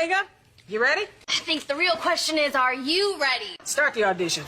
Vega, you ready? I think the real question is, are you ready? Start the audition.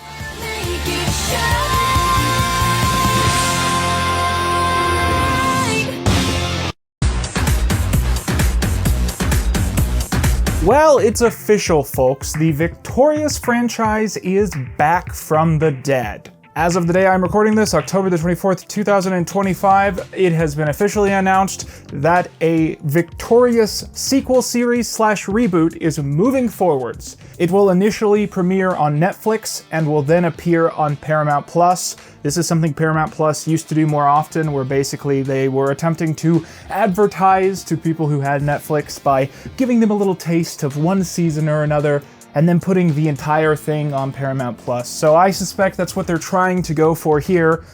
Well, it's official, folks. The Victorious franchise is back from the dead. As of the day I'm recording this, October the 24th, 2025, it has been officially announced that a Victorious sequel series / reboot is moving forwards. It will initially premiere on Netflix and will then appear on Paramount Plus. This is something Paramount Plus used to do more often, where basically they were attempting to advertise to people who had Netflix by giving them a little taste of one season or another, and then putting the entire thing on Paramount Plus. So I suspect that's what they're trying to go for here.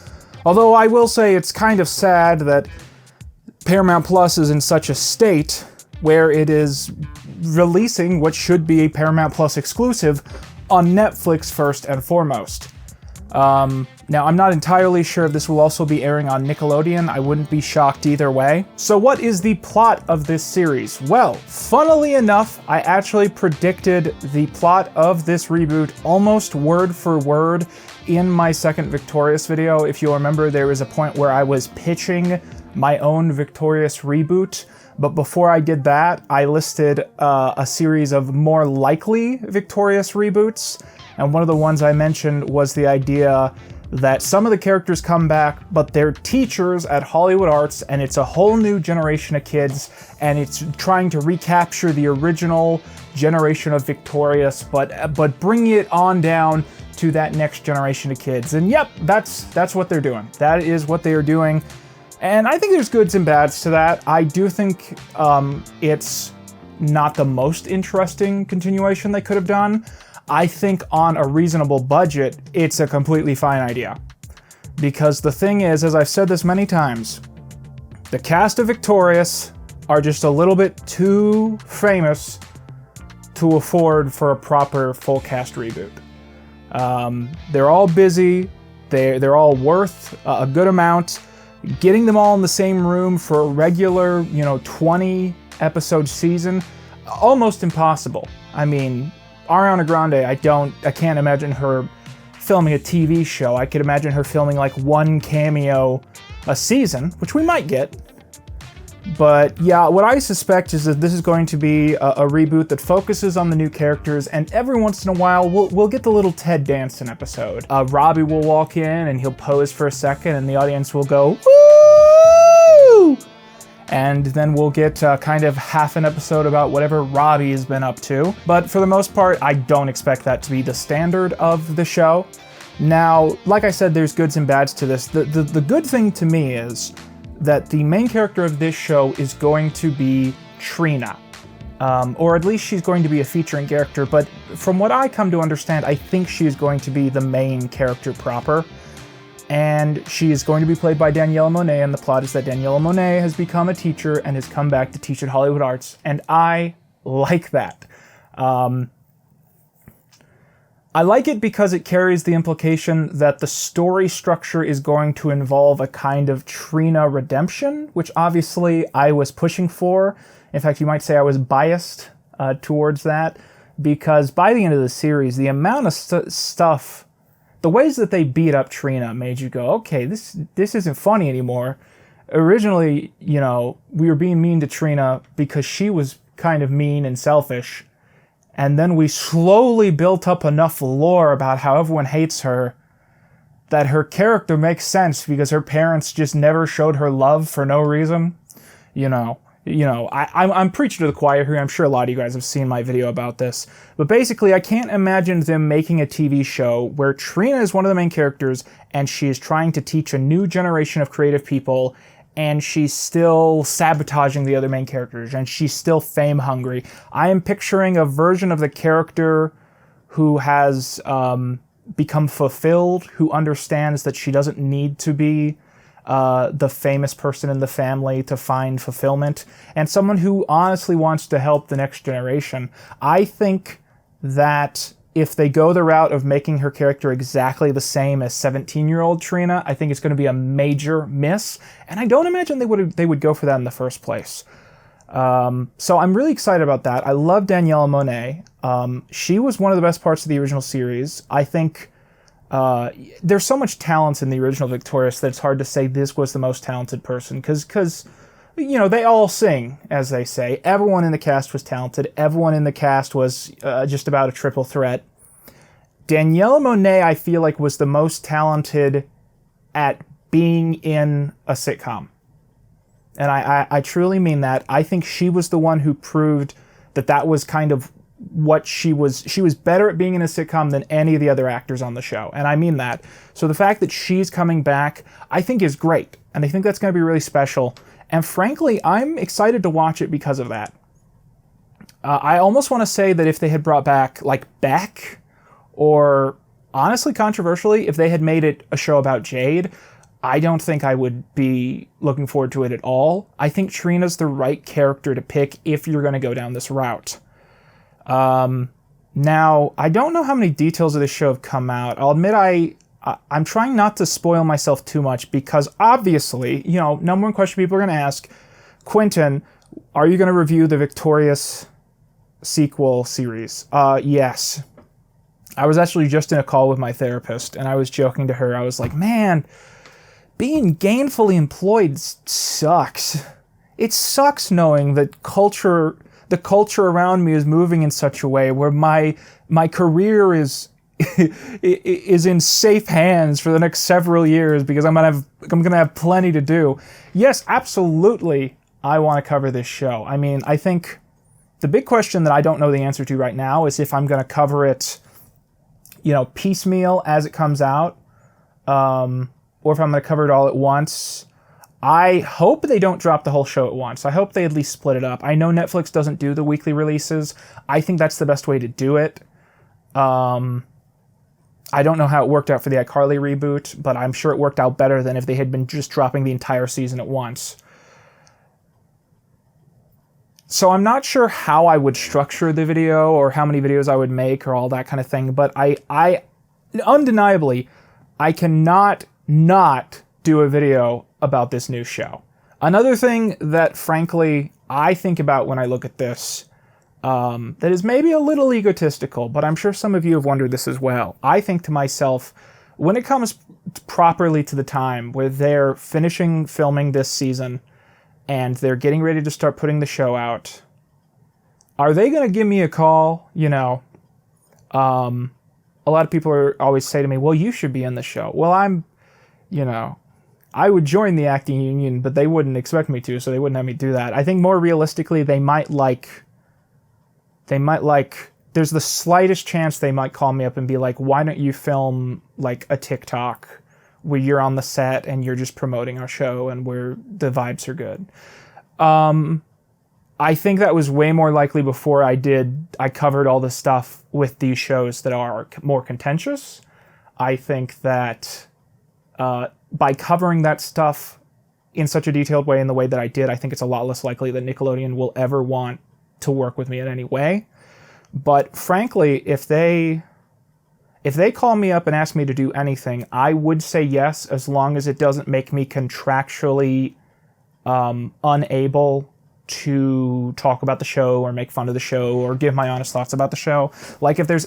Although I will say it's kind of sad that Paramount Plus is in such a state where it is releasing what should be a Paramount Plus exclusive on Netflix first and foremost. Now, I'm not entirely sure if this will also be airing on Nickelodeon. I wouldn't be shocked either way. So what is the plot of this series? Well, funnily enough, I actually predicted the plot of this reboot almost word for word in my second Victorious video. If you'll remember, there was a point where I was pitching my own Victorious reboot. But before I did that, I listed a series of more likely Victorious reboots. And one of the ones I mentioned was the idea that some of the characters come back, but they're teachers at Hollywood Arts, and it's a whole new generation of kids, and it's trying to recapture the original generation of Victorious, but bring it on down to that next generation of kids. And yep, that's what they're doing. That is what they are doing. And I think there's goods and bads to that. I do think it's not the most interesting continuation they could have done. I think on a reasonable budget, it's a completely fine idea. Because the thing is, as I've said this many times, the cast of Victorious are just a little bit too famous to afford for a proper full cast reboot. They're all busy, they're all worth a good amount. Getting them all in the same room for a regular, 20 episode season, almost impossible. I mean, Ariana Grande, I can't imagine her filming a TV show. I could imagine her filming like one cameo a season, which we might get. But yeah, what I suspect is that this is going to be a reboot that focuses on the new characters, and every once in a while we'll get the little Ted Danson episode. Robbie will walk in and he'll pose for a second and the audience will go, woo! And then we'll get kind of half an episode about whatever Robbie has been up to. But for the most part, I don't expect that to be the standard of the show. Now, like I said, there's goods and bads to this. The good thing to me is that the main character of this show is going to be Trina. Or at least she's going to be a featuring character, but from what I come to understand, I think she's going to be the main character proper. And she is going to be played by Daniela Monet, and the plot is that Daniela Monet has become a teacher and has come back to teach at Hollywood Arts, and I like that. I like it because it carries the implication that the story structure is going to involve a kind of Trina redemption, which obviously I was pushing for. In fact, you might say I was biased towards that, because by the end of the series, the amount of stuff, the ways that they beat up Trina made you go, okay, this isn't funny anymore. Originally, we were being mean to Trina because she was kind of mean and selfish. And then we slowly built up enough lore about how everyone hates her that her character makes sense because her parents just never showed her love for no reason. I'm preaching to the choir here. I'm sure a lot of you guys have seen my video about this. But basically, I can't imagine them making a TV show where Trina is one of the main characters and she is trying to teach a new generation of creative people, and she's still sabotaging the other main characters, and she's still fame hungry. I am picturing a version of the character who has become fulfilled, who understands that she doesn't need to be the famous person in the family to find fulfillment, and someone who honestly wants to help the next generation. I think that if they go the route of making her character exactly the same as 17-year-old Trina, I think it's going to be a major miss, and I don't imagine they would go for that in the first place. So I'm really excited about that. I love Daniela Monet. She was one of the best parts of the original series. I think there's so much talent in the original Victorious that it's hard to say this was the most talented person, because you know, they all sing, as they say. Everyone in the cast was talented. Everyone in the cast was just about a triple threat. Daniela Monet, I feel like, was the most talented at being in a sitcom. And I truly mean that. I think she was the one who proved that that was kind of what she was. She was better at being in a sitcom than any of the other actors on the show. And I mean that. So the fact that she's coming back, I think is great. And I think that's going to be really special. And frankly, I'm excited to watch it because of that. I almost want to say that if they had brought back, like, Beck, or, honestly, controversially, if they had made it a show about Jade, I don't think I would be looking forward to it at all. I think Trina's the right character to pick if you're going to go down this route. Now, I don't know how many details of this show have come out. I'll admit I'm trying not to spoil myself too much because obviously, you know, number one question people are going to ask, Quinton, are you going to review the Victorious sequel series? Yes. I was actually just in a call with my therapist and I was joking to her. I was like, man, being gainfully employed sucks. It sucks knowing that the culture around me is moving in such a way where my career is in safe hands for the next several years because I'm gonna have plenty to do. Yes, absolutely, I want to cover this show. I mean, I think the big question that I don't know the answer to right now is if I'm gonna cover it, you know, piecemeal as it comes out, or if I'm gonna cover it all at once. I hope they don't drop the whole show at once. I hope they at least split it up. I know Netflix doesn't do the weekly releases. I think that's the best way to do it. I don't know how it worked out for the iCarly reboot, but I'm sure it worked out better than if they had been just dropping the entire season at once. So I'm not sure how I would structure the video or how many videos I would make or all that kind of thing, but I undeniably, I cannot not do a video about this new show. Another thing that, frankly, I think about when I look at this, that is maybe a little egotistical, but I'm sure some of you have wondered this as well. I think to myself, when it comes properly to the time where they're finishing filming this season and they're getting ready to start putting the show out, are they going to give me a call? You know, a lot of people always say to me, well, you should be in the show. Well, I would join the acting union, but they wouldn't expect me to, so they wouldn't have me do that. I think more realistically, there's the slightest chance they might call me up and be like, why don't you film like a TikTok where you're on the set and you're just promoting our show and where the vibes are good. I think that was way more likely before I covered all the stuff with these shows that are more contentious. I think that by covering that stuff in such a detailed way in the way that I did, I think it's a lot less likely that Nickelodeon will ever want to work with me in any way. But frankly, if they call me up and ask me to do anything, I would say yes, as long as it doesn't make me contractually unable to talk about the show or make fun of the show or give my honest thoughts about the show. Like if they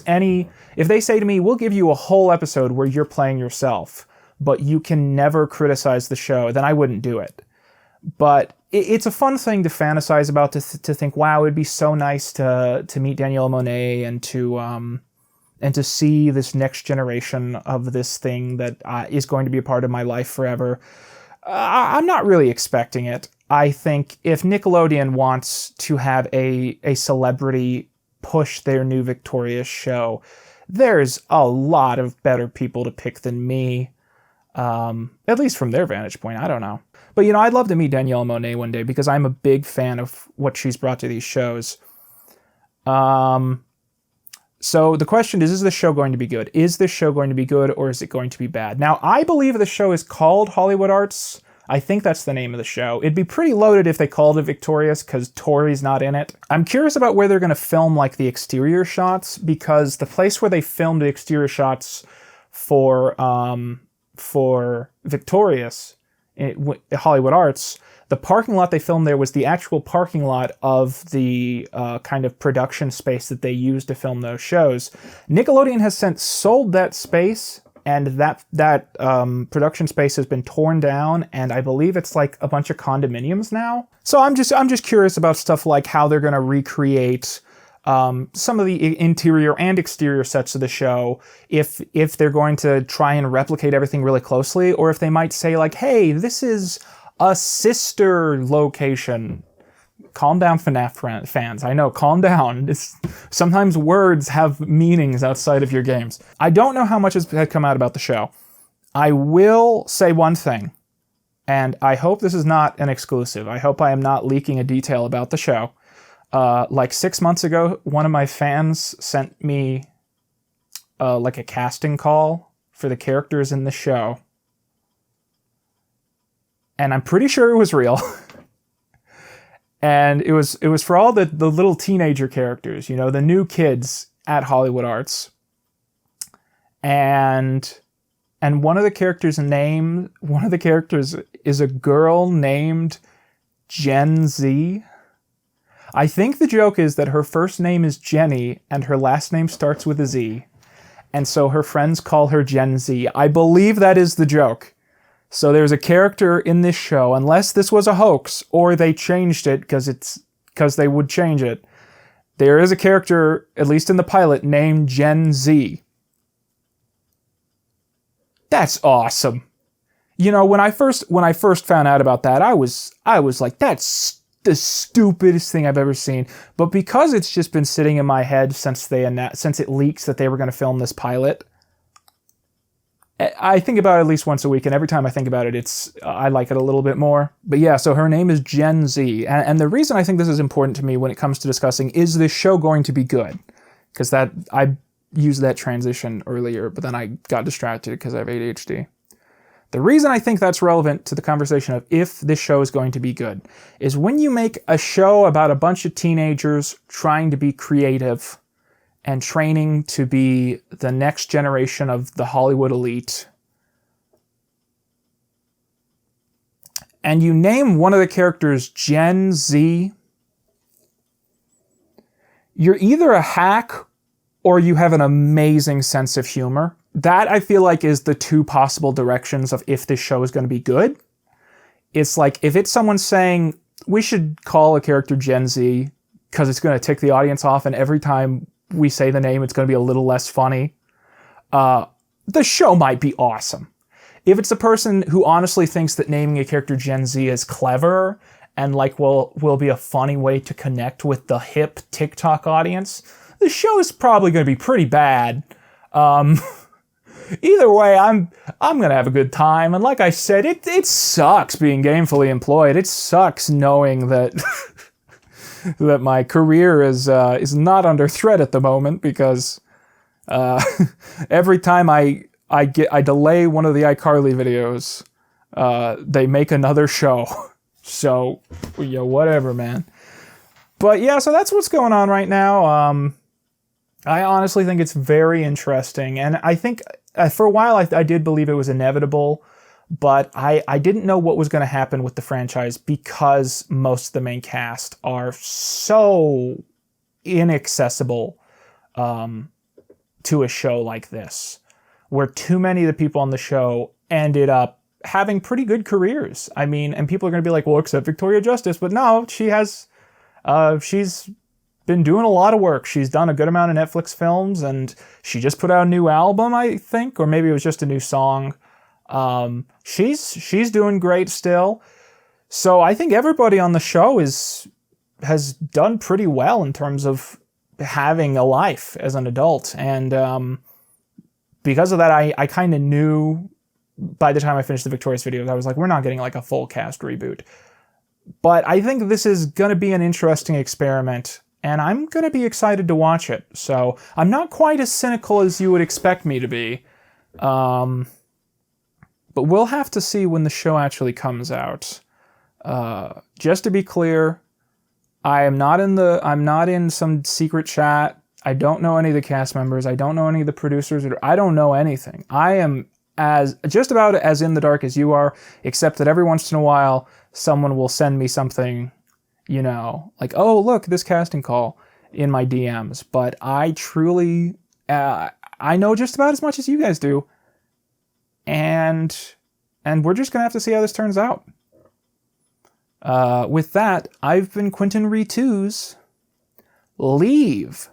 say to me, we'll give you a whole episode where you're playing yourself, but you can never criticize the show, then I wouldn't do it. But it's a fun thing to fantasize about, to think, wow, it'd be so nice to meet Daniela Monet and to see this next generation of this thing that is going to be a part of my life forever. I'm not really expecting it. I think if Nickelodeon wants to have a celebrity push their new Victorious show, there's a lot of better people to pick than me. At least from their vantage point, I don't know. But, you know, I'd love to meet Daniela Monet one day because I'm a big fan of what she's brought to these shows. So the question is this show going to be good? Is this show going to be good or is it going to be bad? Now, I believe the show is called Hollywood Arts. I think that's the name of the show. It'd be pretty loaded if they called it Victorious because Tori's not in it. I'm curious about where they're going to film like the exterior shots, because the place where they filmed the exterior shots for Victorious Hollywood Arts, the parking lot they filmed there was the actual parking lot of the kind of production space that they used to film those shows. Nickelodeon has since sold that space, and that production space has been torn down, and I believe it's like a bunch of condominiums now. So I'm just curious about stuff like how they're going to recreate some of the interior and exterior sets of the show, if they're going to try and replicate everything really closely, or if they might say like, hey, this is a sister location. Calm down, FNAF fans. I know, calm down. Sometimes words have meanings outside of your games. I don't know how much has come out about the show. I will say one thing, and I hope this is not an exclusive. I hope I am not leaking a detail about the show. Like 6 months ago, one of my fans sent me like a casting call for the characters in the show. And I'm pretty sure it was real. And it was for all the little teenager characters, you know, the new kids at Hollywood Arts. And one of the characters is a girl named Gen Z. I think the joke is that her first name is Jenny and her last name starts with a Z. And so her friends call her Gen Z. I believe that is the joke. So there's a character in this show, unless this was a hoax or they changed it because they would change it. There is a character, at least in the pilot, named Gen Z. That's awesome. You know, when I first found out about that, I was like, that's the stupidest thing I've ever seen. But because it's just been sitting in my head since it leaks that they were going to film this pilot, I think about it at least once a week, and every time I think about it, I like it a little bit more. But yeah, so her name is Gen Z, and the reason I think this is important to me when it comes to discussing, is this show going to be good? Because I used that transition earlier, but then I got distracted because I have ADHD. The reason I think that's relevant to the conversation of if this show is going to be good is when you make a show about a bunch of teenagers trying to be creative and training to be the next generation of the Hollywood elite, and you name one of the characters Gen Z, you're either a hack or you have an amazing sense of humor. That, I feel like, is the two possible directions of if this show is going to be good. It's like, if it's someone saying, we should call a character Gen Z because it's going to tick the audience off, and every time we say the name, it's going to be a little less funny, the show might be awesome. If it's a person who honestly thinks that naming a character Gen Z is clever and like will be a funny way to connect with the hip TikTok audience, the show is probably going to be pretty bad. Either way, I'm going to have a good time. And like I said, it sucks being gainfully employed. It sucks knowing that that my career is not under threat at the moment, because every time I delay one of the iCarly videos, they make another show. So, yeah, whatever, man. But yeah, so that's what's going on right now. I honestly think it's very interesting, and I think for a while I did believe it was inevitable, but I didn't know what was going to happen with the franchise because most of the main cast are so inaccessible to a show like this, where too many of the people on the show ended up having pretty good careers. I mean, and people are going to be like, well, except Victoria Justice, but no, she's been doing a lot of work. She's done a good amount of Netflix films, and she just put out a new album, I think, or maybe it was just a new song. She's doing great still. So I think everybody on the show has done pretty well in terms of having a life as an adult. And because of that, I kind of knew by the time I finished the Victorious videos, I was like, we're not getting like a full cast reboot. But I think this is going to be an interesting experiment, and I'm going to be excited to watch it. So I'm not quite as cynical as you would expect me to be. But we'll have to see when the show actually comes out. Just to be clear, I'm not in some secret chat. I don't know any of the cast members. I don't know any of the producers. I don't know anything. I am as just about as in the dark as you are, except that every once in a while someone will send me something, you know, like, oh, look, this casting call in my DMs. But I truly, I know just about as much as you guys do. And we're just going to have to see how this turns out. With that, I've been Quinton Reviews. Leave.